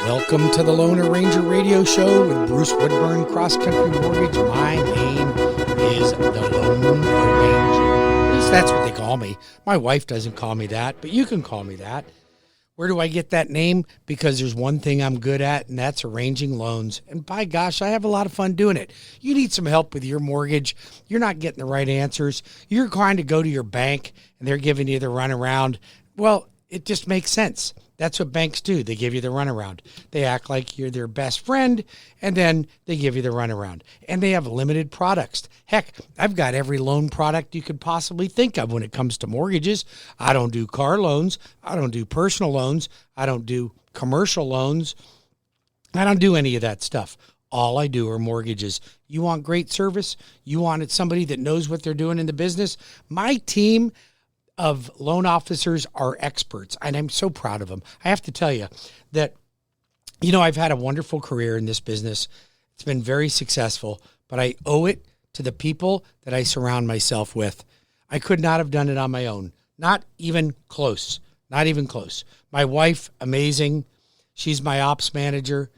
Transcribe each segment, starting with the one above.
Welcome to the Lone Ranger Radio Show with Bruce Woodburn, Cross Country Mortgage. My name is the Lone Ranger. At least that's what they call me. My wife doesn't call me that, but you can call me that. Where do I get that name? Because there's one thing I'm good at, and that's arranging loans. And by gosh, I have a lot of fun doing it. You need some help with your mortgage. You're not getting the right answers. You're trying to go to your bank, and they're giving you the runaround. Well, it just makes sense. That's what banks do. They give you the runaround. They act like you're their best friend, and then they give you the runaround. And they have limited products. Heck, I've got every loan product you could possibly think of when it comes to mortgages. I don't do car loans. I don't do personal loans. I don't do commercial loans. I don't do any of that stuff. All I do are mortgages. You want great service? You wanted somebody that knows what they're doing in the business? My team of loan officers are experts, and I'm so proud of them. I have to tell you that, I've had a wonderful career in this business. It's been very successful, but I owe it to the people that I surround myself with. I could not have done it on my own. Not even close. Not even close. My wife, amazing. She's my ops manager.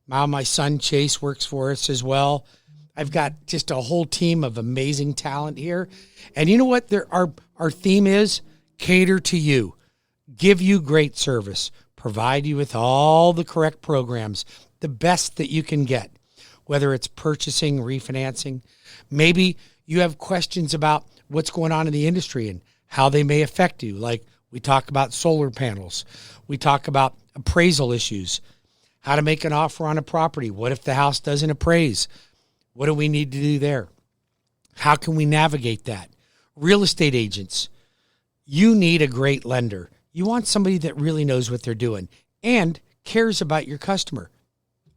Now my son, Chase, works for us as well. I've got just a whole team of amazing talent here. And you know what? Our theme is cater to you, give you great service, provide you with all the correct programs, the best that you can get, whether it's purchasing, refinancing. Maybe you have questions about what's going on in the industry and how they may affect you. Like we talk about solar panels. We talk about appraisal issues, how to make an offer on a property. What if the house doesn't appraise? What do we need to do there? How can we navigate that? Real estate agents, you need a great lender. You want somebody that really knows what they're doing and cares about your customer.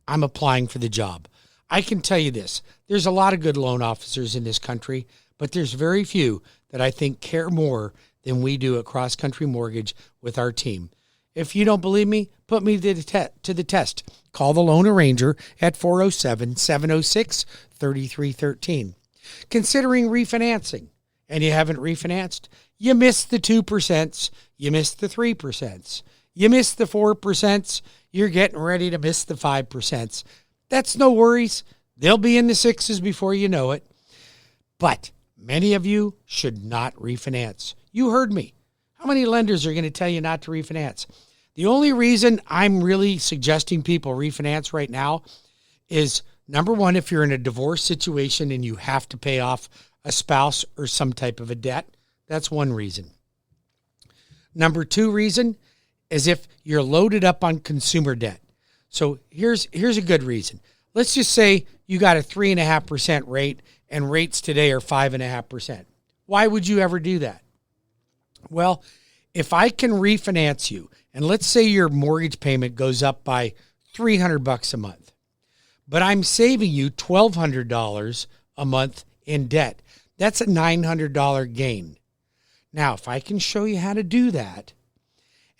I'm applying for the job. I can tell you this, there's a lot of good loan officers in this country, but there's very few that I think care more than we do at Cross Country Mortgage with our team. If you don't believe me, put me to the test. Call the Lone Ranger at 407-706-3313. Considering refinancing, and you haven't refinanced, you missed the 2%, you missed the 3%, you missed the 4%, you're getting ready to miss the 5%. That's no worries. They'll be in the 6s before you know it. But many of you should not refinance. You heard me. How many lenders are going to tell you not to refinance? The only reason I'm really suggesting people refinance right now is, number one, if you're in a divorce situation and you have to pay off a spouse or some type of a debt, that's one reason. Number two reason is if you're loaded up on consumer debt. So here's a good reason. Let's just say you got a 3.5% rate and rates today are 5.5%. Why would you ever do that? Well, if I can refinance you, and let's say your mortgage payment goes up by $300 a month, but I'm saving you $1,200 a month in debt. That's a $900 gain. Now, if I can show you how to do that,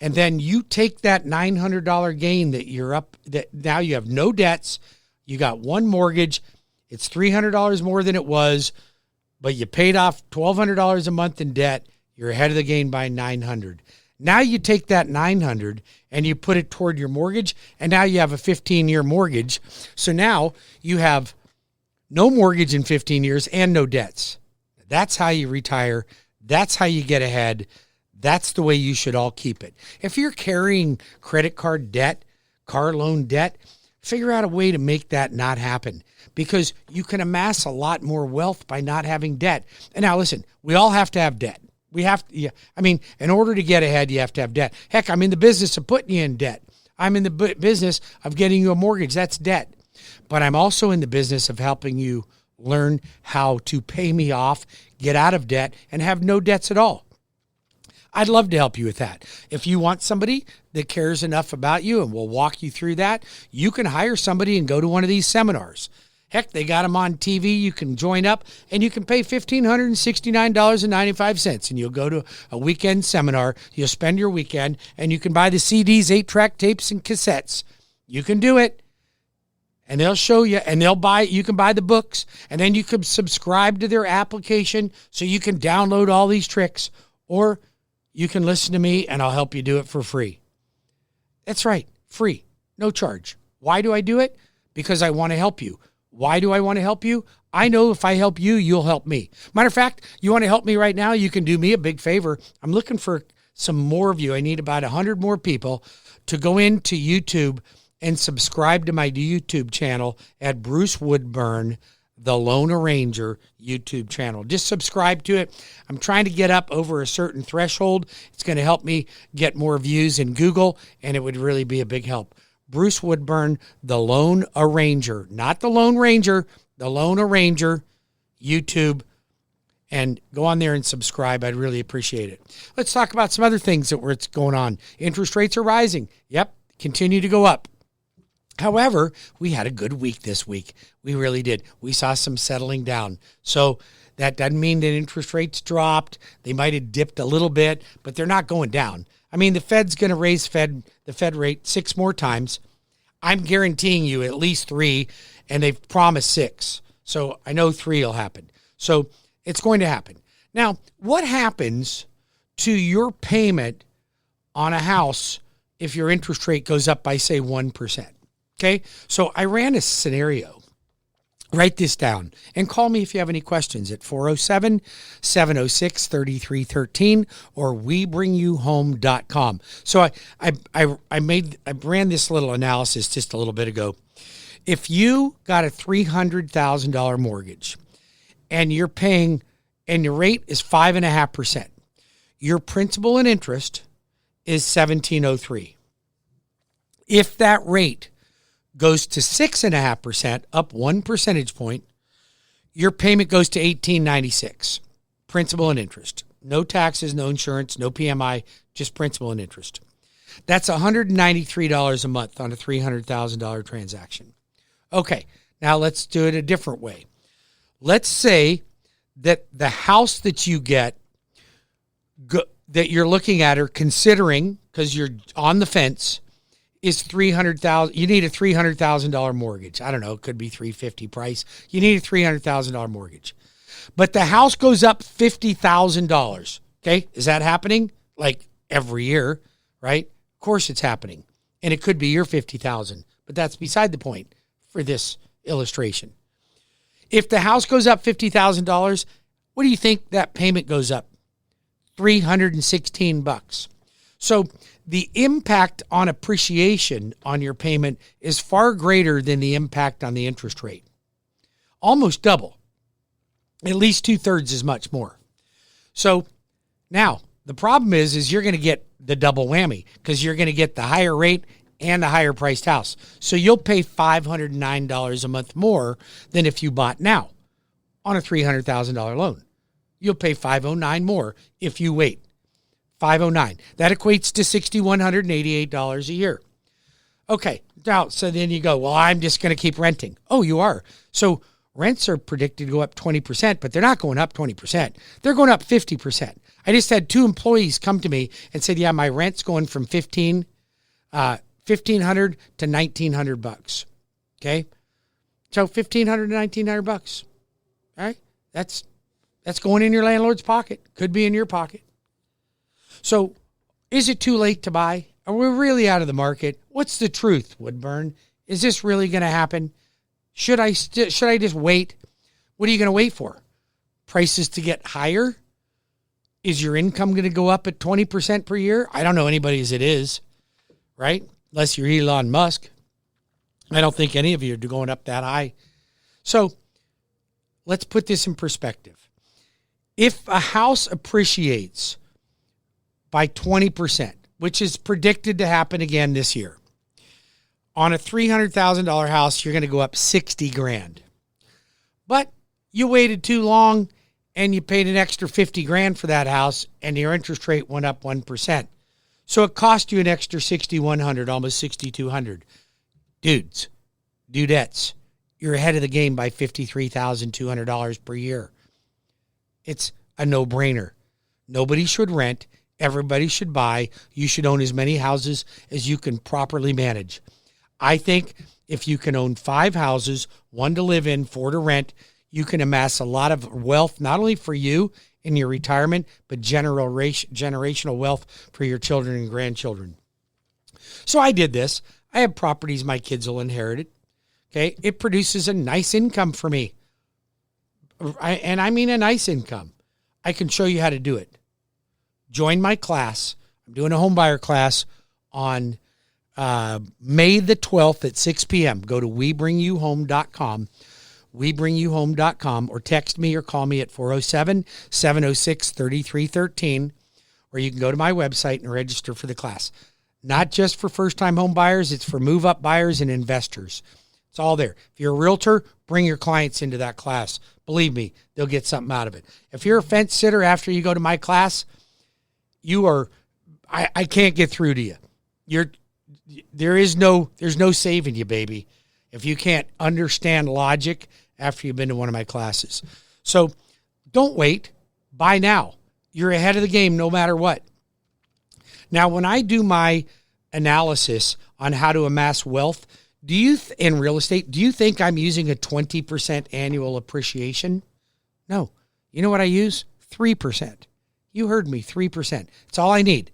and then you take that $900 gain that you're up, that now you have no debts, you got one mortgage, it's $300 more than it was, but you paid off $1,200 a month in debt, you're ahead of the game by $900. Now you take that $900 and you put it toward your mortgage, and now you have a 15-year mortgage. So now you have no mortgage in 15 years and no debts. That's how you retire. That's how you get ahead. That's the way you should all keep it. If you're carrying credit card debt, car loan debt, figure out a way to make that not happen, because you can amass a lot more wealth by not having debt. And now listen, we all have to have debt. We have to, in order to get ahead, you have to have debt. Heck, I'm in the business of putting you in debt. I'm in the business of getting you a mortgage. That's debt. But I'm also in the business of helping you learn how to pay me off, get out of debt, and have no debts at all. I'd love to help you with that. If you want somebody that cares enough about you and will walk you through that, you can hire somebody and go to one of these seminars. Heck, they got them on TV. You can join up, and you can pay $1,569.95, and you'll go to a weekend seminar. You'll spend your weekend, and you can buy the CDs, 8-track tapes, and cassettes. You can do it, and they'll show you, and you can buy the books, and then you can subscribe to their application so you can download all these tricks, or you can listen to me, and I'll help you do it for free. That's right, free. No charge. Why do I do it? Because I want to help you. Why do I want to help you? I know if I help you, you'll help me. Matter of fact, you want to help me right now? You can do me a big favor. I'm looking for some more of you. I need about 100 more people to go into YouTube and subscribe to my YouTube channel at Bruce Woodburn, the Loan Arranger YouTube channel. Just subscribe to it. I'm trying to get up over a certain threshold. It's going to help me get more views in Google, and it would really be a big help. Bruce Woodburn, the Loan Arranger, not the Lone Ranger, the Loan Arranger YouTube, and go on there and subscribe. I'd really appreciate it. Let's talk about some other things that were going on. Interest rates are rising. Yep, continue to go up. However, we had a good week this week. We really did. We saw some settling down. So that doesn't mean that interest rates dropped. They might have dipped a little bit, but they're not going down. I mean, the Fed's going to raise the Fed rate 6 more times. I'm guaranteeing you at least 3, and they've promised 6. So I know 3 will happen. So it's going to happen. Now, what happens to your payment on a house if your interest rate goes up by, say, 1%? Okay, so I ran a scenario. Write this down and call me if you have any questions at 407-706-3313 or webringyouhome.com. So I ran this little analysis just a little bit ago. If you got a $300,000 mortgage and you're paying and your rate is 5.5%, your principal and interest is $1,703. If that rate goes to 6.5%, up 1 percentage point, your payment goes to $1,896, principal and interest. No taxes, no insurance, no PMI, just principal and interest. That's $193 a month on a $300,000 transaction. Okay, now let's do it a different way. Let's say that the house that you get, that you're looking at or considering, because you're on the fence, is $300,000. You need a $300,000 mortgage. I don't know. It could be $350 price. You need a $300,000 mortgage, but the house goes up $50,000. Okay, is that happening? Like every year, right? Of course, it's happening, and it could be your $50,000, but that's beside the point for this illustration. If the house goes up $50,000, what do you think that payment goes up? $316. So the impact on appreciation on your payment is far greater than the impact on the interest rate. Almost double. At least 2/3 as much more. So now the problem is you're going to get the double whammy because you're going to get the higher rate and a higher priced house. So you'll pay $509 a month more than if you bought now on a $300,000 loan. You'll pay $509 more if you wait. $509. That equates to $6,188 a year. Okay, now, so then you go, well, I'm just going to keep renting. Oh, you are. So rents are predicted to go up 20%, but they're not going up 20%. They're going up 50%. I just had 2 employees come to me and said, yeah, my rent's going from $1,500 to $1,900. Okay? So $1,500 to $1,900. All right? That's going in your landlord's pocket. Could be in your pocket. So is it too late to buy? Are we really out of the market? What's the truth, Woodburn? Is this really going to happen? Should I just wait? What are you going to wait for? Prices to get higher? Is your income going to go up at 20% per year? I don't know anybody as it is, right? Unless you're Elon Musk. I don't think any of you are going up that high. So let's put this in perspective. If a house appreciates by 20%, which is predicted to happen again this year, on a $300,000 house, you're going to go up $60,000. But you waited too long and you paid an extra $50,000 for that house and your interest rate went up 1%. So it cost you an extra $6,100, almost $6,200. Dudettes, you're ahead of the game by $53,200 per year. It's a no-brainer. Nobody should rent. Everybody should buy. You should own as many houses as you can properly manage. I think if you can own 5 houses, 1 to live in, 4 to rent, you can amass a lot of wealth, not only for you in your retirement, but generational wealth for your children and grandchildren. So I did this. I have properties my kids will inherit. Okay. It produces a nice income for me. And I mean a nice income. I can show you how to do it. Join my class. I'm doing a homebuyer class on May the 12th at 6 p.m. Go to webringyouhome.com, webringyouhome.com, or text me or call me at 407-706-3313, or you can go to my website and register for the class. Not just for first-time home buyers, it's for move-up buyers and investors. It's all there. If you're a realtor, bring your clients into that class. Believe me, they'll get something out of it. If you're a fence sitter after you go to my class, I can't get through to you. There's no saving you, baby, if you can't understand logic after you've been to one of my classes. So don't wait. Buy now. You're ahead of the game no matter what. Now, when I do my analysis on how to amass wealth, in real estate, do you think I'm using a 20% annual appreciation? No. You know what I use? 3%. You heard me, 3%. It's all I need.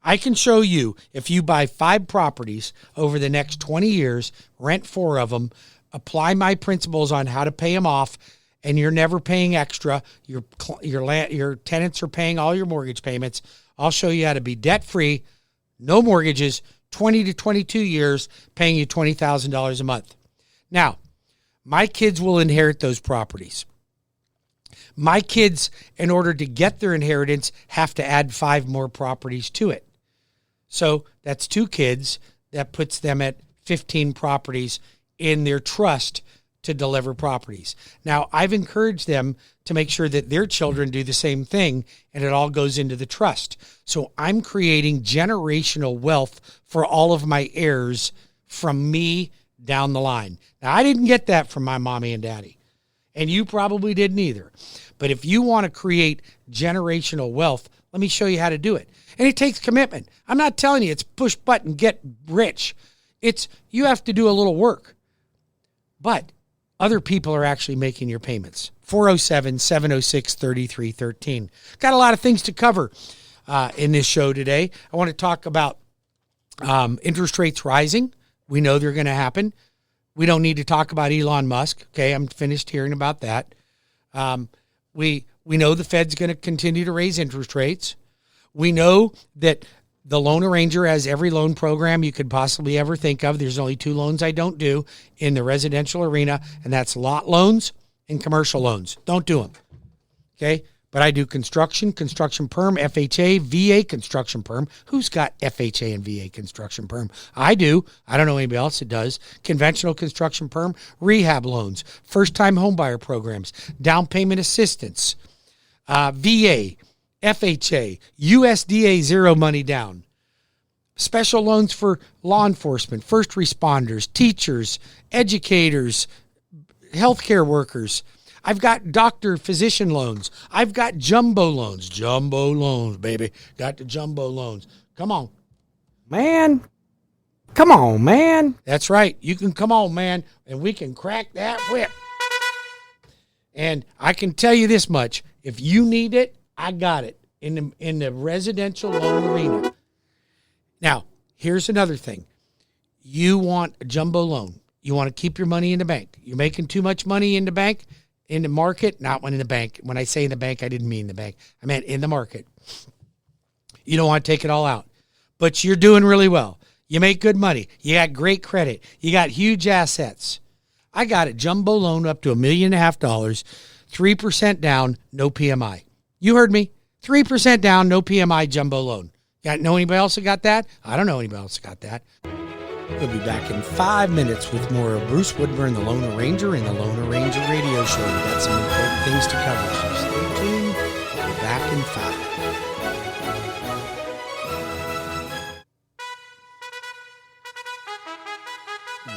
I can show you, if you buy 5 properties over the next 20 years, rent 4 of them, apply my principles on how to pay them off, and you're never paying extra. Your tenants are paying all your mortgage payments. I'll show you how to be debt-free, no mortgages, 20 to 22 years, paying you $20,000 a month. Now, my kids will inherit those properties. My kids, in order to get their inheritance, have to add 5 more properties to it. So that's 2 kids. That puts them at 15 properties in their trust to deliver properties. Now, I've encouraged them to make sure that their children do the same thing, and it all goes into the trust. So I'm creating generational wealth for all of my heirs from me down the line. Now, I didn't get that from my mommy and daddy, and you probably didn't either. But if you want to create generational wealth, let me show you how to do it. And it takes commitment. I'm not telling you it's push button, get rich. You have to do a little work. But other people are actually making your payments. 407-706-3313. Got a lot of things to cover in this show today. I want to talk about interest rates rising. We know they're going to happen. We don't need to talk about Elon Musk. Okay, I'm finished hearing about that. We know the Fed's going to continue to raise interest rates. We know that the loan arranger has every loan program you could possibly ever think of. There's only 2 loans I don't do in the residential arena, and that's lot loans and commercial loans. Don't do them. Okay? But I do construction perm, FHA, VA construction perm. Who's got FHA and VA construction perm? I do. I don't know anybody else that does. Conventional construction perm, rehab loans, first-time homebuyer programs, down payment assistance, VA, FHA, USDA zero money down, special loans for law enforcement, first responders, teachers, educators, healthcare workers. I've got physician loans. I've got jumbo loans, baby. Got the jumbo loans. Come on, man. Come on, man. That's right. You can come on, man, and we can crack that whip. And I can tell you this much. If you need it, I got it in the residential loan arena. Now, here's another thing. You want a jumbo loan. You want to keep your money in the bank. You're making too much money in the bank, in the market, not when in the bank. When I say in the bank, I didn't mean the bank. I meant in the market. You don't want to take it all out. But you're doing really well. You make good money. You got great credit. You got huge assets. I got a jumbo loan up to $1.5 million, 3% down, no PMI. You heard me. 3% down, no PMI jumbo loan. Know anybody else that got that? I don't know anybody else that got that. We'll be back in 5 minutes with more of Bruce Woodburn, the Lone Ranger, and the Lone Ranger Radio Show. We've got some important things to cover, so stay tuned. We'll be back in 5.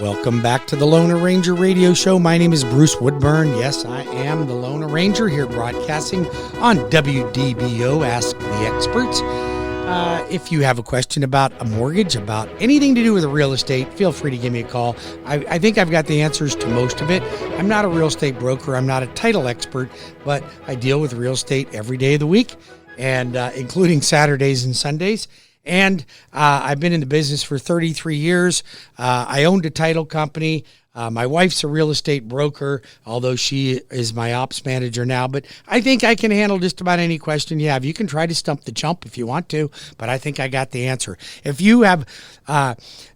Welcome back to the Lone Ranger Radio Show. My name is Bruce Woodburn. Yes, I am the Lone Ranger here broadcasting on WDBO, Ask the Experts. If you have a question about a mortgage, about anything to do with real estate, feel free to give me a call. I think I've got the answers to most of it. I'm not a real estate broker. I'm not a title expert, but I deal with real estate every day of the week, and including Saturdays and Sundays. And I've been in the business for 33 years. I owned a title company. My wife's a real estate broker, although she is my ops manager now. But I think I can handle just about any question you have. You can try to stump the chump if you want to, but I think I got the answer. If you have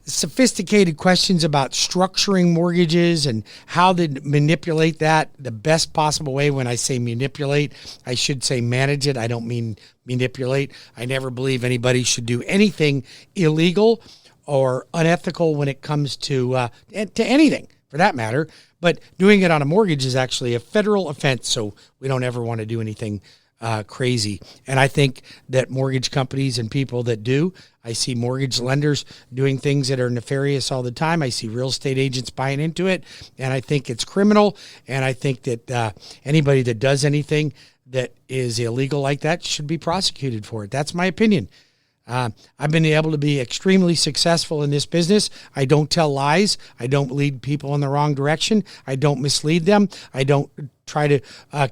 sophisticated questions about structuring mortgages and how to manipulate that the best possible way, when I say manipulate, I should say manage it. I don't mean manipulate. I never believe anybody should do anything illegal or unethical when it comes to anything, for that matter. But doing it on a mortgage is actually a federal offense, so we don't ever want to do anything crazy. And I think that mortgage companies and people that do, I see mortgage lenders doing things that are nefarious all the time. I see real estate agents buying into it, and I think it's criminal. And I think that anybody that does anything that is illegal like that should be prosecuted for it. That's my opinion. I've been able to be extremely successful in this business. I don't tell lies. I don't lead people in the wrong direction. I don't mislead them. I don't try to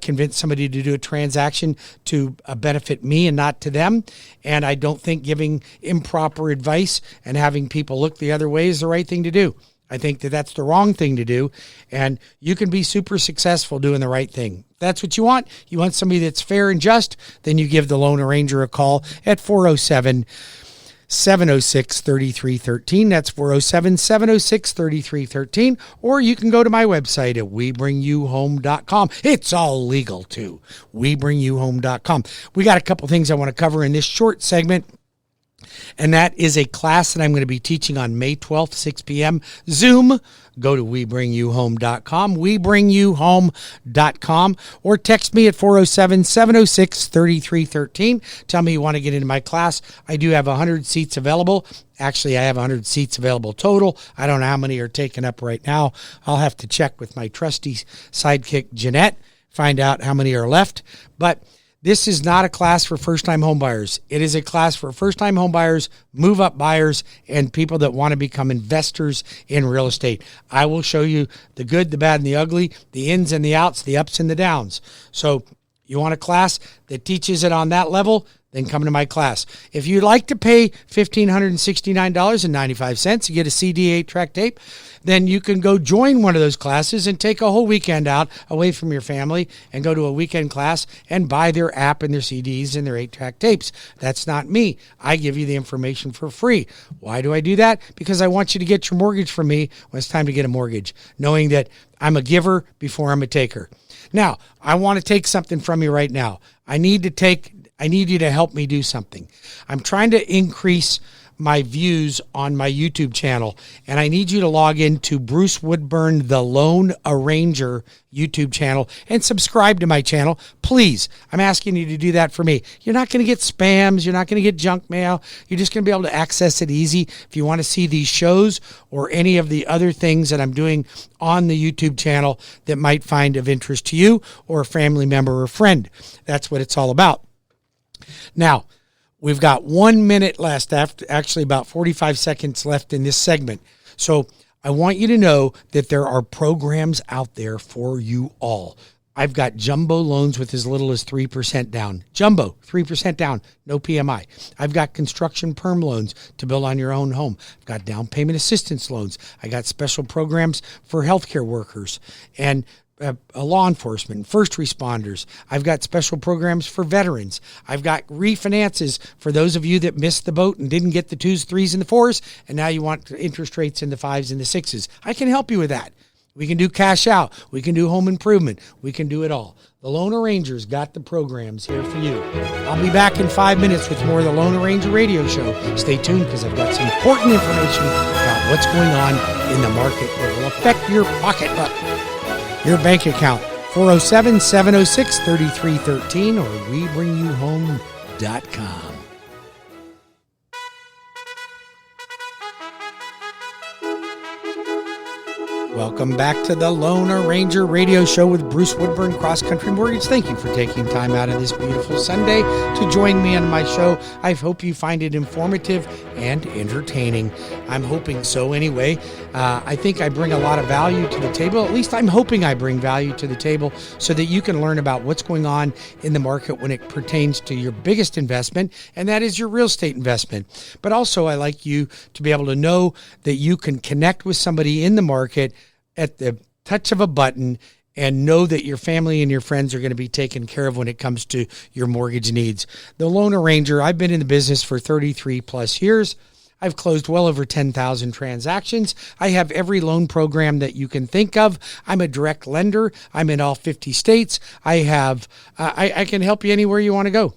convince somebody to do a transaction to benefit me and not to them. And I don't think giving improper advice and having people look the other way is the right thing to do. I think that that's the wrong thing to do, and you can be super successful doing the right thing. If that's what you want somebody that's fair and just, then you give the Loan Arranger a call at 407-706-3313. That's 407-706-3313. Or you can go to my website at WeBringYouHome.com. It's all legal too. WeBringYouHome.com. We got a couple things I want to cover in this short segment. And that is a class that I'm going to be teaching on May 12th, 6 p.m. Zoom. Go to WeBringYouHome.com, WeBringYouHome.com, or text me at 407-706-3313. Tell me you want to get into my class. I do have 100 seats available. Actually, I have 100 seats available total. I don't know how many are taken up right now. I'll have to check with my trusty sidekick, Jeanette, find out how many are left. But this is not a class for first-time homebuyers. It is a class for first-time homebuyers, move-up buyers, and people that want to become investors in real estate. I will show you the good, the bad, and the ugly, the ins and the outs, the ups and the downs. So you want a class that teaches it on that level? Then come to my class. If you'd like to pay $1,569.95 to get a CD 8-track tape, then you can go join one of those classes and take a whole weekend out away from your family and go to a weekend class and buy their app and their CDs and their 8-track tapes. That's not me. I give you the information for free. Why do I do that? Because I want you to get your mortgage from me when it's time to get a mortgage, knowing that I'm a giver before I'm a taker. Now, I want to take something from you right now. I need you to help me do something. I'm trying to increase my views on my YouTube channel, and I need you to log into Bruce Woodburn, the Loan Arranger YouTube channel, and subscribe to my channel. Please, I'm asking you to do that for me. You're not going to get spams. You're not going to get junk mail. You're just going to be able to access it easy. If you want to see these shows or any of the other things that I'm doing on the YouTube channel that might find of interest to you or a family member or friend, that's what it's all about. Now, we've got 1 minute left, actually about 45 seconds left in this segment. So I want you to know that there are programs out there for you all. I've got jumbo loans with as little as 3% down. Jumbo, 3% down, no PMI. I've got construction perm loans to build on your own home. I've got down payment assistance loans. I got special programs for healthcare workers and law enforcement, first responders. I've got special programs for veterans. I've got refinances for those of you that missed the boat and didn't get the 2s, 3s, and the 4s, and now you want interest rates in the 5s and the 6s. I can help you with that. We can do cash out. We can do home improvement. We can do it all. The Loan Arranger's got the programs here for you. I'll be back in 5 minutes with more of the Loan Arranger radio show. Stay tuned because I've got some important information about what's going on in the market that will affect your pocketbook, your bank account. 407-706-3313 or WeBringYouHome.com. Welcome back to the Lone Ranger Radio Show with Bruce Woodburn, Cross Country Mortgage. Thank you for taking time out of this beautiful Sunday to join me on my show. I hope you find it informative and entertaining. I'm hoping so anyway. I think I bring a lot of value to the table. At least I'm hoping I bring value to the table so that you can learn about what's going on in the market when it pertains to your biggest investment, and that is your real estate investment. But also I like you to be able to know that you can connect with somebody in the market at the touch of a button and know that your family and your friends are going to be taken care of when it comes to your mortgage needs. The Lone Ranger, I've been in the business for 33 plus years. I've closed well over 10,000 transactions. I have every loan program that you can think of. I'm a direct lender. I'm in all 50 states. I can help you anywhere you want to go.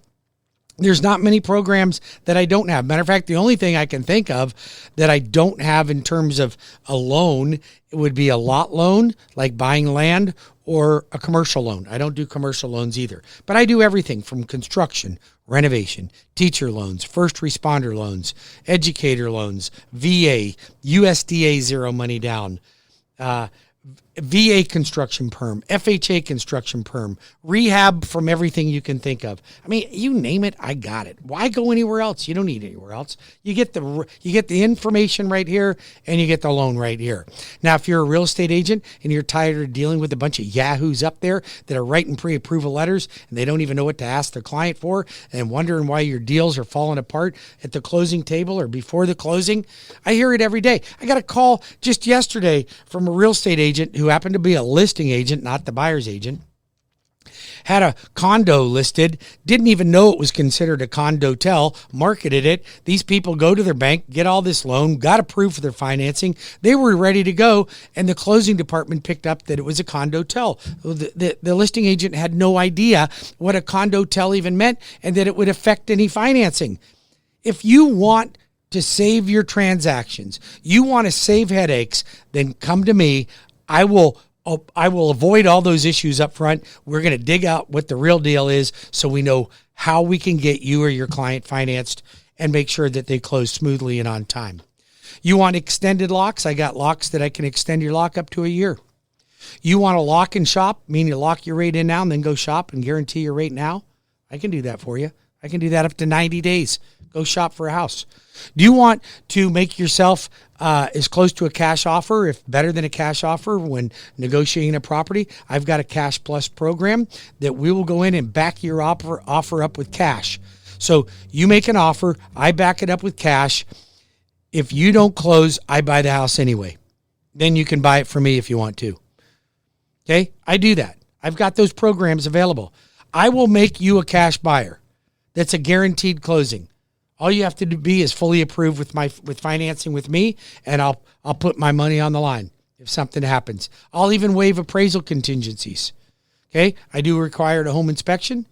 There's not many programs that I don't have. Matter of fact, the only thing I can think of that I don't have in terms of a loan, it would be a lot loan, like buying land, or a commercial loan. I don't do commercial loans either. But I do everything from construction, renovation, teacher loans, first responder loans, educator loans, VA, USDA zero money down, VA construction perm, FHA construction perm, rehab from everything you can think of. I mean, you name it, I got it. Why go anywhere else? You don't need anywhere else. You get the information right here, and you get the loan right here. Now, if you're a real estate agent and you're tired of dealing with a bunch of yahoos up there that are writing pre-approval letters and they don't even know what to ask their client for and wondering why your deals are falling apart at the closing table or before the closing, I hear it every day. I got a call just yesterday from a real estate agent who happened to be a listing agent, not the buyer's agent. Had a condo listed, didn't even know it was considered a condotel, marketed it. These people go to their bank, get all this loan, got approved for their financing. They were ready to go, and the closing department picked up that it was a condotel. The listing agent had no idea what a condotel even meant and that it would affect any financing. If you want to save your transactions, you want to save headaches, then come to me. I will avoid all those issues up front. We're going to dig out what the real deal is so we know how we can get you or your client financed and make sure that they close smoothly and on time. You want extended locks? I got locks that I can extend your lock up to a year. You want a lock and shop, meaning you lock your rate in now and then go shop and guarantee your rate now? I can do that for you. I can do that up to 90 days. Go shop for a house. Do you want to make yourself as close to a cash offer, if better than a cash offer, when negotiating a property? I've got a Cash Plus program that we will go in and back your offer up with cash. So you make an offer, I back it up with cash. If you don't close, I buy the house anyway. Then you can buy it from me if you want to. Okay? I do that. I've got those programs available. I will make you a cash buyer. That's a guaranteed closing. All you have to be is fully approved with financing with me, and I'll put my money on the line if something happens. I'll even waive appraisal contingencies. Okay? I do require a home inspection,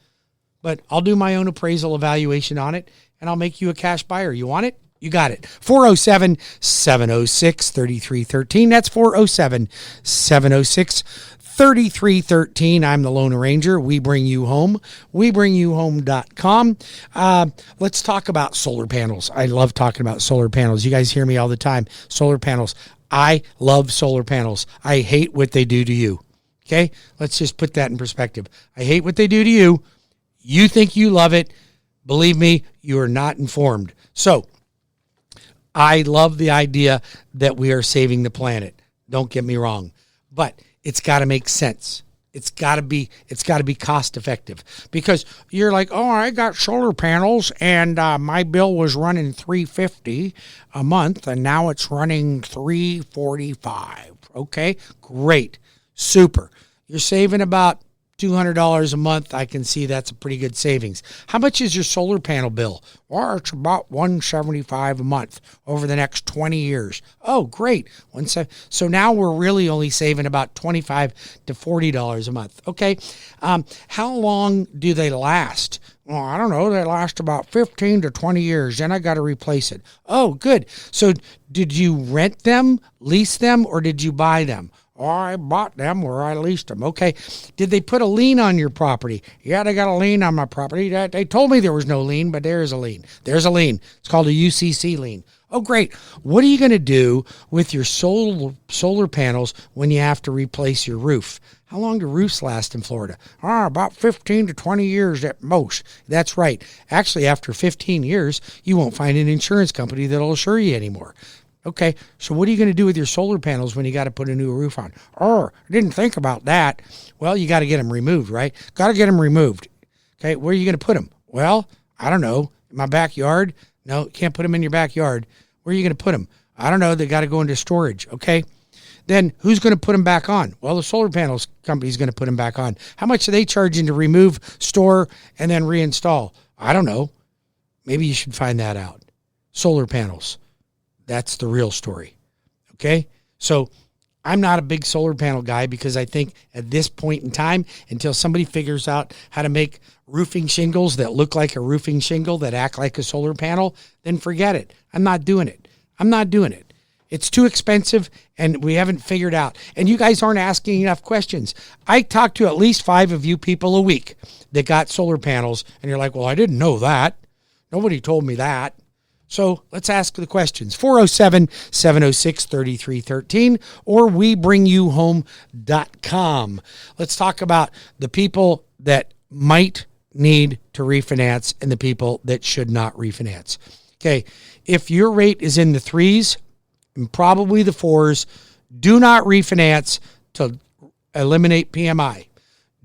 but I'll do my own appraisal evaluation on it, and I'll make you a cash buyer. You want it? You got it. 407-706-3313. That's 407-706-3313. I'm the Lone Ranger. We bring you home. WeBringYouHome.com. Let's talk about solar panels. I love talking about solar panels. You guys hear me all the time. Solar panels. I love solar panels. I hate what they do to you. Okay? Let's just put that in perspective. I hate what they do to you. You think you love it. Believe me, you are not informed. So, I love the idea that we are saving the planet. Don't get me wrong. But it's got to make sense. It's got to be cost effective, because you're like, oh, I got solar panels and my bill was running $350 a month and now it's running $345. Okay, great, super. You're saving about $200 a month. I can see that's a pretty good savings. How much is your solar panel bill? Well, it's about $175 a month over the next 20 years. Oh, great. So now we're really only saving about $25 to $40 a month. Okay. How long do they last? Well, I don't know. They last about 15 to 20 years. Then I got to replace it. Oh, good. So did you rent them, lease them, or did you buy them? Oh, I bought them or I leased them. Okay. Did they put a lien on your property? Yeah, they got a lien on my property. They told me there was no lien, but there is a lien. There's a lien. It's called a UCC lien. Oh, great. What are you going to do with your solar panels when you have to replace your roof? How long do roofs last in Florida? About 15 to 20 years at most. That's right. Actually, after 15 years, you won't find an insurance company that'll insure you anymore. Okay, so what are you going to do with your solar panels when you got to put a new roof on? I didn't think about that. Well, you got to get them removed, right? Got to get them removed. Okay, where are you going to put them? Well, I don't know. In my backyard? No, can't put them in your backyard. Where are you going to put them? I don't know. They got to go into storage, okay? Then who's going to put them back on? Well, the solar panels company's going to put them back on. How much are they charging to remove, store, and then reinstall? I don't know. Maybe you should find that out. Solar panels. That's the real story. Okay? So I'm not a big solar panel guy because I think at this point in time, until somebody figures out how to make roofing shingles that look like a roofing shingle that act like a solar panel, then forget it. I'm not doing it. It's too expensive and we haven't figured out. And you guys aren't asking enough questions. I talk to at least 5 of you people a week that got solar panels and you're like, well, I didn't know that. Nobody told me that. So let's ask the questions. 407-706-3313 or webringyouhome.com. Let's talk about the people that might need to refinance and the people that should not refinance. Okay, if your rate is in the 3s and probably the 4s, do not refinance to eliminate PMI.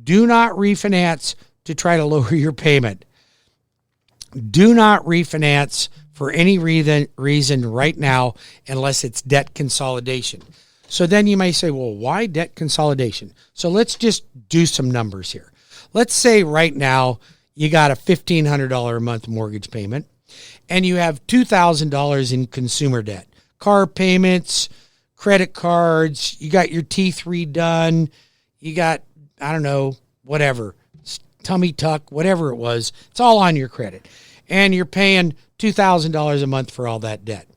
Do not refinance to try to lower your payment. Do not refinance for any reason right now unless it's debt consolidation. So then you may say, well, why debt consolidation? So let's just do some numbers here. Let's say right now you got a $1,500 a month mortgage payment and you have $2,000 in consumer debt. Car payments, credit cards, you got your T3 done, you got, I don't know, whatever, tummy tuck, whatever it was, it's all on your credit. And you're paying $2,000 a month for all that debt.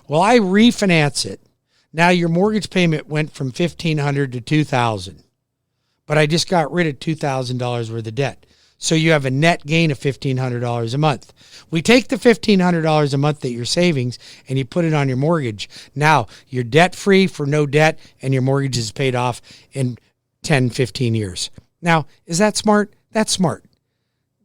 Well, I refinance it. Now your mortgage payment went from $1,500 to $2,000, but I just got rid of $2,000 worth of debt. So you have a net gain of $1,500 a month. We take the $1,500 a month that you're savings and you put it on your mortgage. Now you're debt free for no debt and your mortgage is paid off in 10, 15 years. Now, is that smart? That's smart.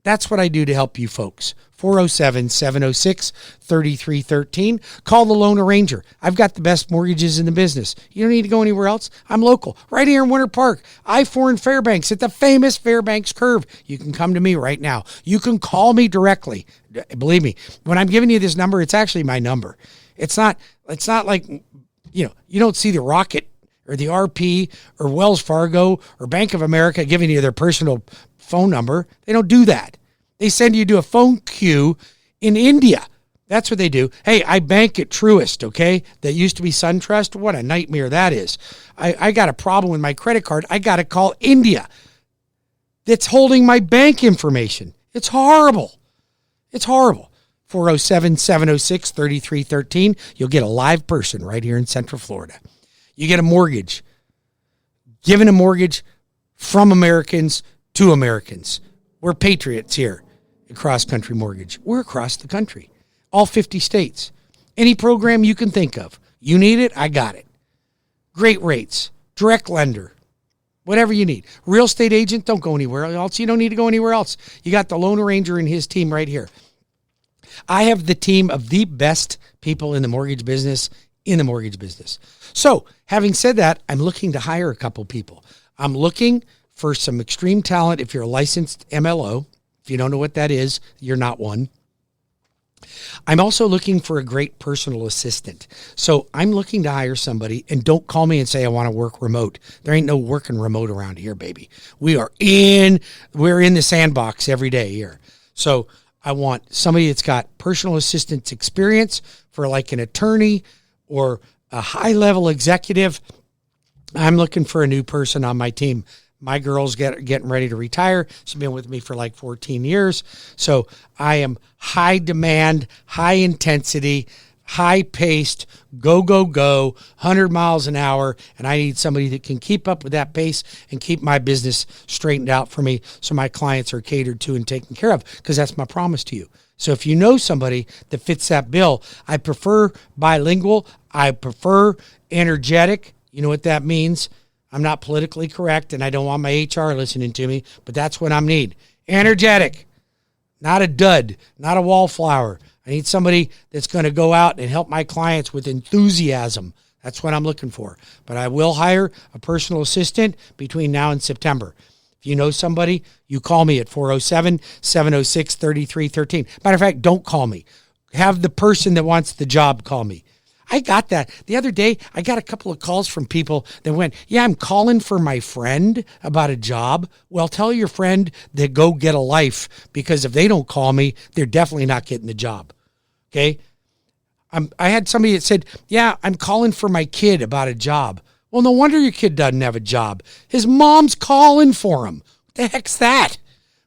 That's what I do to help you folks. 407-706-3313. Call the Loan Arranger. I've got the best mortgages in the business. You don't need to go anywhere else. I'm local, right here in Winter Park, I-4 in Fairbanks, at the famous Fairbanks Curve. You can come to me right now. You can call me directly. Believe me, when I'm giving you this number, it's actually my number. It's not like, you don't see the Rocket or the RP or Wells Fargo or Bank of America giving you their personal phone number. They don't do that. They send you to a phone queue in India. That's what they do. Hey, I bank at Truist, okay? That used to be SunTrust. What a nightmare that is. I got a problem with my credit card. I got to call India. That's holding my bank information. It's horrible. It's horrible. 407-706-3313. You'll get a live person right here in Central Florida. You get a mortgage. Given a mortgage from Americans to Americans. We're patriots here at Cross Country Mortgage. We're across the country, all 50 states. Any program you can think of. You need it, I got it. Great rates, direct lender, whatever you need. Real estate agent, don't go anywhere else. You don't need to go anywhere else. You got the Loan Arranger and his team right here. I have the team of the best people in the mortgage business, So, having said that, I'm looking to hire a couple people. I'm looking for some extreme talent. If you're a licensed MLO, if you don't know what that is, you're not one. I'm also looking for a great personal assistant. So I'm looking to hire somebody, and don't call me and say I want to work remote. There ain't no working remote around here, baby. We're in the sandbox every day here. So I want somebody that's got personal assistance experience for like an attorney or a high-level executive. I'm looking for a new person on my team. My girl's getting ready to retire. She's been with me for like 14 years. So I am high demand, high intensity, high paced, go, 100 miles an hour. And I need somebody that can keep up with that pace and keep my business straightened out for me so my clients are catered to and taken care of, because that's my promise to you. So if you know somebody that fits that bill, I prefer bilingual. I prefer energetic. You know what that means? I'm not politically correct, and I don't want my HR listening to me, but that's what I need. Energetic, not a dud, not a wallflower. I need somebody that's going to go out and help my clients with enthusiasm. That's what I'm looking for. But I will hire a personal assistant between now and September. If you know somebody, you call me at 407-706-3313. Matter of fact, don't call me. Have the person that wants the job call me. I got that. The other day, I got a couple of calls from people that went, yeah, I'm calling for my friend about a job. Well, tell your friend to go get a life, because if they don't call me, they're definitely not getting the job. Okay? I had somebody that said, yeah, I'm calling for my kid about a job. Well, no wonder your kid doesn't have a job. His mom's calling for him. What the heck's that?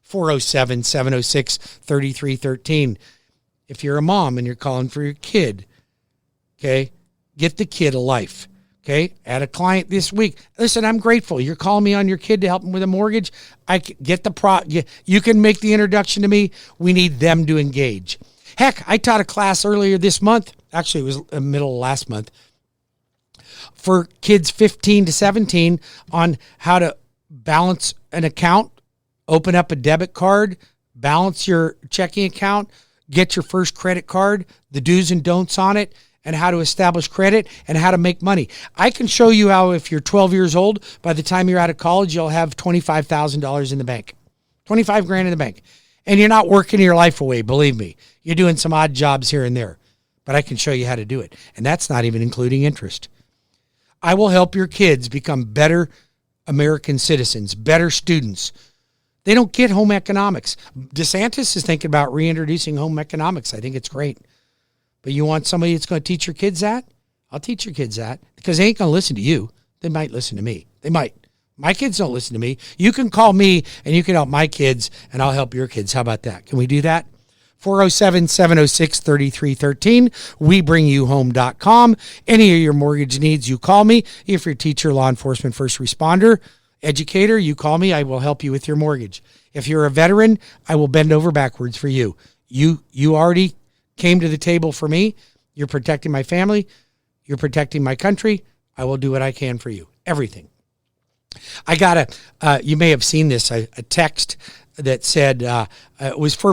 407-706-3313. If you're a mom and you're calling for your kid, okay, get the kid a life. Okay, I had a client this week. Listen, I'm grateful. You're calling me on your kid to help him with a mortgage. I get the you can make the introduction to me. We need them to engage. Heck, I taught a class earlier this month. Actually, it was the middle of last month, for kids 15 to 17 on how to balance an account, open up a debit card, balance your checking account, get your first credit card, the do's and don'ts on it, and how to establish credit and how to make money. I can show you how, if you're 12 years old, by the time you're out of college, you'll have $25,000 in the bank, 25 grand in the bank. And you're not working your life away. Believe me, you're doing some odd jobs here and there, but I can show you how to do it. And that's not even including interest. I will help your kids become better American citizens, better students. They don't get home economics. DeSantis is thinking about reintroducing home economics. I think it's great. But you want somebody that's going to teach your kids that? I'll teach your kids that, because they ain't going to listen to you. They might listen to me. They might. My kids don't listen to me. You can call me and you can help my kids, and I'll help your kids. How about that? Can we do that? 407-706-3313. WeBringYouHome.com. Any of your mortgage needs, you call me. If you're a teacher, law enforcement, first responder, educator, you call me. I will help you with your mortgage. If you're a veteran, I will bend over backwards for you. You already came to the table for me. You're protecting my family. You're protecting my country. I will do what I can for you. Everything. I got you may have seen this, a text that said, first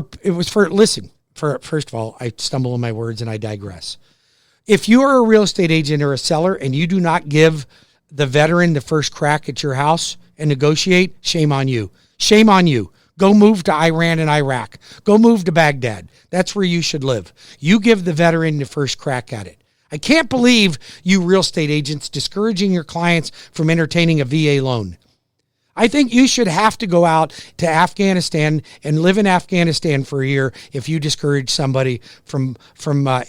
of all, I stumble in my words and I digress. If you are a real estate agent or a seller and you do not give the veteran the first crack at your house and negotiate, shame on you. Shame on you. Go move to Iran and Iraq. Go move to Baghdad. That's where you should live. You give the veteran the first crack at it. I can't believe you real estate agents discouraging your clients from entertaining a VA loan. I think you should have to go out to Afghanistan and live in Afghanistan for a year if you discourage somebody from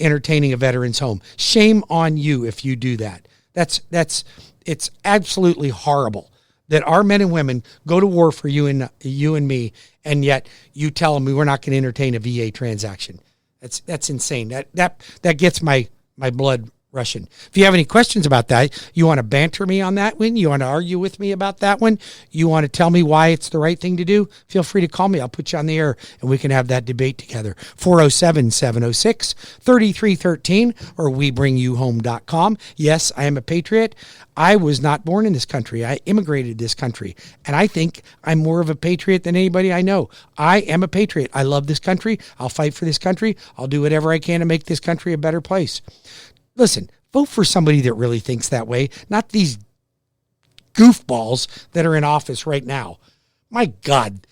entertaining a veteran's home. Shame on you if you do that. It's absolutely horrible that our men and women go to war for you and me, and yet you tell them we're not going to entertain a VA transaction. That's insane. That gets my blood rushing. If you have any questions about that, you want to banter me on that one, you want to argue with me about that one, you want to tell me why it's the right thing to do, feel free to call me. I'll put you on the air and we can have that debate together. 407-706-3313 or WeBringYouHome.com. Yes, I am a patriot. I was not born in this country. I immigrated this country, and I think I'm more of a patriot than anybody I know. I am a patriot. I love this country. I'll fight for this country. I'll do whatever I can to make this country a better place. Listen, vote for somebody that really thinks that way, not these goofballs that are in office right now. My God,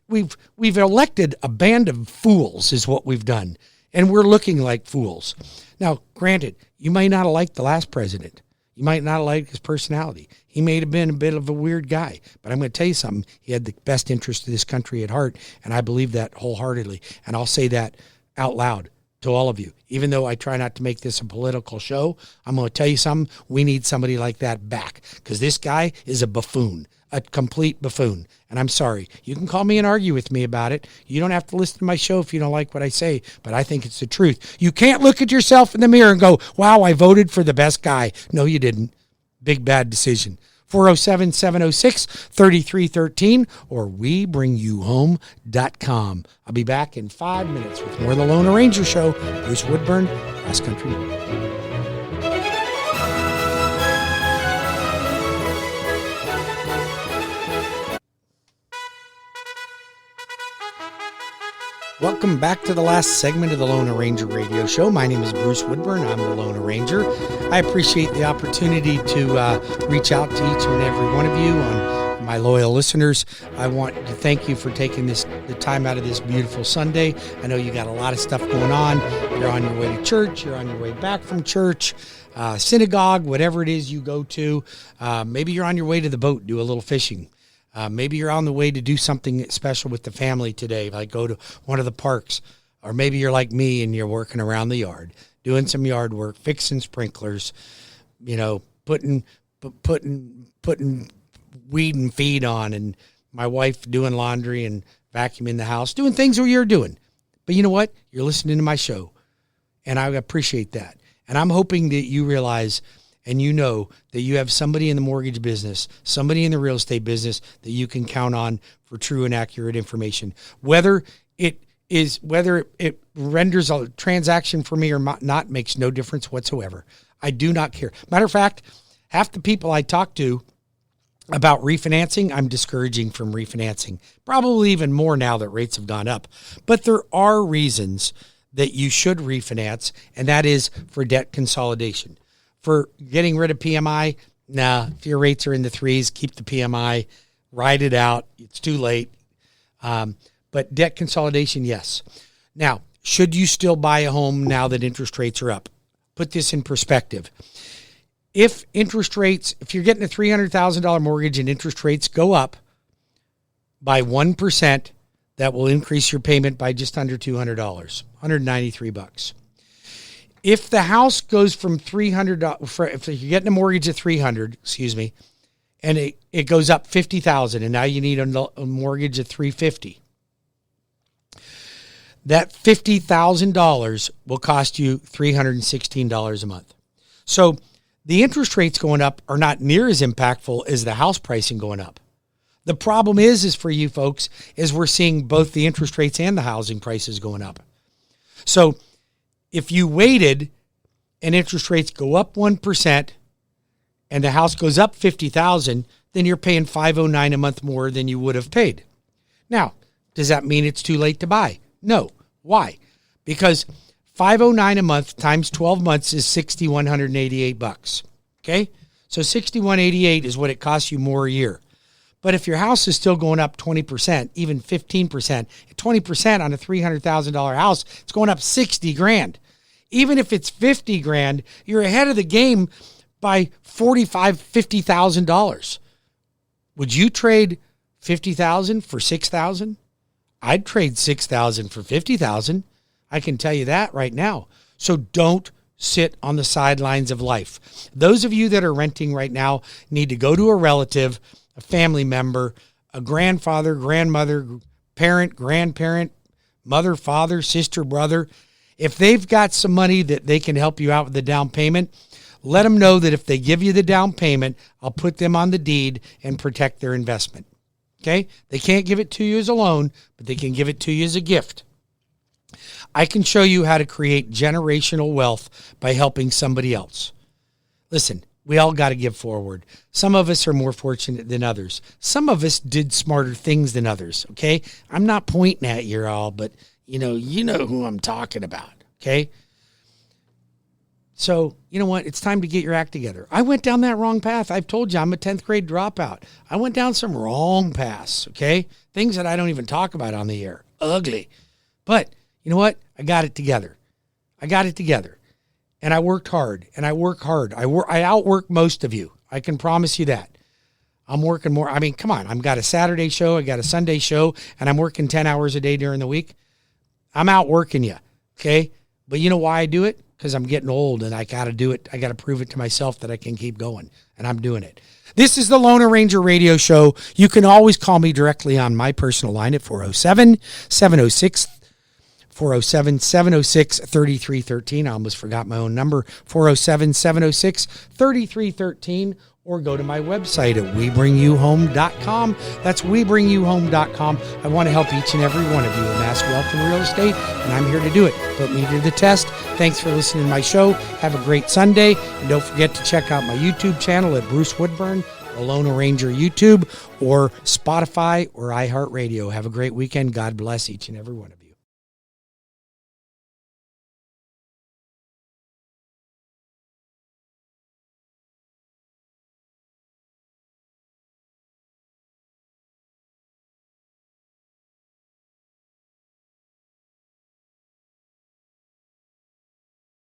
we've elected a band of fools is what we've done, and we're looking like fools. Now, granted, you might not have liked the last president. You might not have liked his personality. He may have been a bit of a weird guy, but I'm going to tell you something. He had the best interest of this country at heart, and I believe that wholeheartedly, and I'll say that out loud to all of you. Even though I try not to make this a political show, I'm going to tell you something. We need somebody like that back, because this guy is a buffoon, a complete buffoon. And I'm sorry. You can call me and argue with me about it. You don't have to listen to my show if you don't like what I say, but I think it's the truth. You can't look at yourself in the mirror and go, wow, I voted for the best guy. No, you didn't. Big bad decision. 407-706-3313, or WeBringYouHome.com. I'll be back in 5 minutes with more of the Lone Ranger Show. Bruce Woodburn, Cross Country. Welcome back to the last segment of the Lone Ranger Radio Show. My name is Bruce Woodburn. I'm the Lone Ranger. I appreciate the opportunity to reach out to each and every one of you, on my loyal listeners. I want to thank you for taking the time out of this beautiful Sunday. I know you got a lot of stuff going on. You're on your way to church. You're on your way back from church, synagogue, whatever it is you go to. Maybe you're on your way to the boat, do a little fishing. Maybe you're on the way to do something special with the family today, like go to one of the parks. Or maybe you're like me and you're working around the yard, doing some yard work, fixing sprinklers, putting weed and feed on, and my wife doing laundry and vacuuming the house, doing things that you're doing. But you know what? You're listening to my show, and I appreciate that. And I'm hoping that you realize and you know that you have somebody in the mortgage business, somebody in the real estate business that you can count on for true and accurate information. Whether it renders a transaction for me or not makes no difference whatsoever. I do not care. Matter of fact, half the people I talk to about refinancing, I'm discouraging from refinancing. Probably even more now that rates have gone up. But there are reasons that you should refinance, and that is for debt consolidation. For getting rid of PMI, if your rates are in the threes, keep the PMI, ride it out. It's too late. But debt consolidation, yes. Now, should you still buy a home now that interest rates are up? Put this in perspective. If you're getting a $300,000 mortgage and interest rates go up by 1%, that will increase your payment by just under $200, $193. If the house goes from $300, if you're getting a mortgage at $300, and it goes up $50,000, and now you need a mortgage at $350, that $50,000 will cost you $316 a month. So the interest rates going up are not near as impactful as the house pricing going up. The problem is for you folks, is we're seeing both the interest rates and the housing prices going up. So if you waited and interest rates go up 1% and the house goes up $50,000, then you're paying $509 a month more than you would have paid. Now, does that mean it's too late to buy? No. Why? Because $509 a month times 12 months is $6,188. Okay? So $6,188 is what it costs you more a year. But if your house is still going up 20%, even 15%, 20% on a $300,000 house, it's going up $60,000. Even if it's $50,000, you're ahead of the game by $50,000. Would you trade $50,000 for $6,000? I'd trade $6,000 for $50,000. I can tell you that right now. So don't sit on the sidelines of life. Those of you that are renting right now need to go to a relative, a family member, a grandfather, grandmother, parent, grandparent, mother, father, sister, brother. If they've got some money that they can help you out with the down payment, let them know that if they give you the down payment, I'll put them on the deed and protect their investment. Okay? They can't give it to you as a loan, but they can give it to you as a gift. I can show you how to create generational wealth by helping somebody else. Listen, we all got to give forward. Some of us are more fortunate than others. Some of us did smarter things than others, okay? I'm not pointing at you all, but you know who I'm talking about, okay? So, you know what? It's time to get your act together. I went down that wrong path. I've told you I'm a 10th grade dropout. I went down some wrong paths, okay? Things that I don't even talk about on the air. Ugly. But you know what? I got it together. And I worked hard, and I work hard. I outwork most of you. I can promise you that. I'm working more. I mean, come on. I've got a Saturday show. I got a Sunday show, and I'm working 10 hours a day during the week. I'm outworking you, okay? But you know why I do it? Because I'm getting old, and I got to do it. I got to prove it to myself that I can keep going, and I'm doing it. This is the Lone Ranger Radio Show. You can always call me directly on my personal line at 407-706-3313. I almost forgot my own number, 407-706-3313. or go to my website at webringyouhome.com. That's webringyouhome.com. I want to help each and every one of you amass wealth in real estate, and I'm here to do it. Put me to the test. Thanks for listening to my show. Have a great Sunday, and don't forget to check out my YouTube channel at Bruce Woodburn, Alone Arranger YouTube, or Spotify or iHeartRadio. Have a great weekend. God bless each and every one of you.